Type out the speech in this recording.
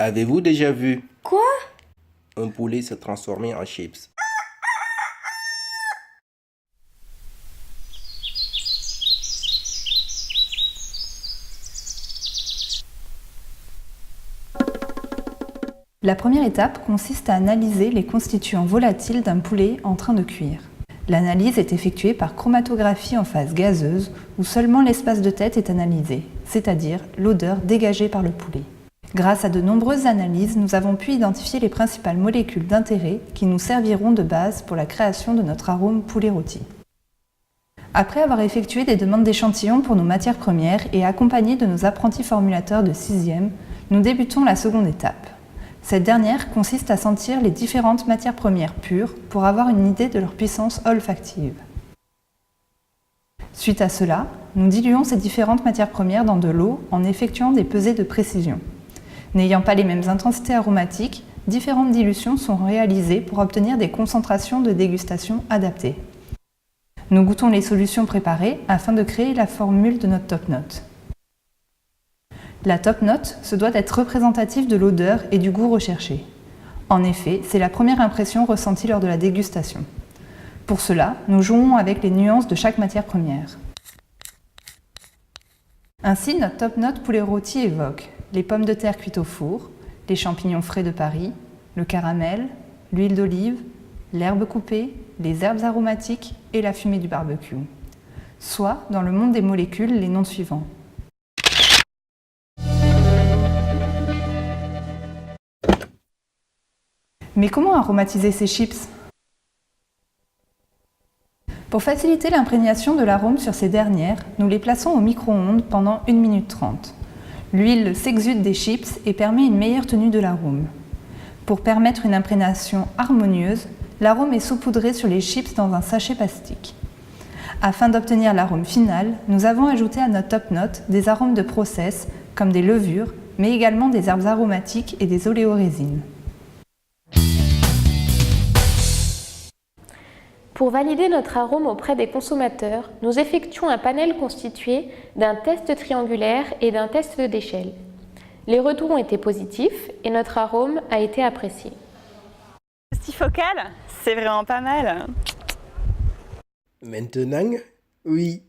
Avez-vous déjà vu Quoi? un poulet se transformer en chips? La première étape consiste à analyser les constituants volatiles d'un poulet en train de cuire. L'analyse est effectuée par chromatographie en phase gazeuse où seulement l'espace de tête est analysé, c'est-à-dire l'odeur dégagée par le poulet. Grâce à de nombreuses analyses, nous avons pu identifier les principales molécules d'intérêt qui nous serviront de base pour la création de notre arôme poulet rôti. Après avoir effectué des demandes d'échantillons pour nos matières premières et accompagné de nos apprentis formulateurs de 6e, nous débutons la seconde étape. Cette dernière consiste à sentir les différentes matières premières pures pour avoir une idée de leur puissance olfactive. Suite à cela, nous diluons ces différentes matières premières dans de l'eau en effectuant des pesées de précision. N'ayant pas les mêmes intensités aromatiques, différentes dilutions sont réalisées pour obtenir des concentrations de dégustation adaptées. Nous goûtons les solutions préparées afin de créer la formule de notre top note. La top note se doit d'être représentative de l'odeur et du goût recherché. En effet, c'est la première impression ressentie lors de la dégustation. Pour cela, nous jouons avec les nuances de chaque matière première. Ainsi, notre top note poulet rôti évoque les pommes de terre cuites au four, les champignons frais de Paris, le caramel, l'huile d'olive, l'herbe coupée, les herbes aromatiques et la fumée du barbecue. Soit, dans le monde des molécules, les noms suivants. Mais comment aromatiser ces chips? Pour faciliter l'imprégnation de l'arôme sur ces dernières, nous les plaçons au micro-ondes pendant 1 minute 30. L'huile s'exude des chips et permet une meilleure tenue de l'arôme. Pour permettre une imprégnation harmonieuse, l'arôme est saupoudré sur les chips dans un sachet plastique. Afin d'obtenir l'arôme final, nous avons ajouté à notre top note des arômes de process comme des levures, mais également des herbes aromatiques et des oléorésines. Pour valider notre arôme auprès des consommateurs, nous effectuons un panel constitué d'un test triangulaire et d'un test d'échelle. Les retours ont été positifs et notre arôme a été apprécié. Focal, c'est vraiment pas mal. Maintenant, oui.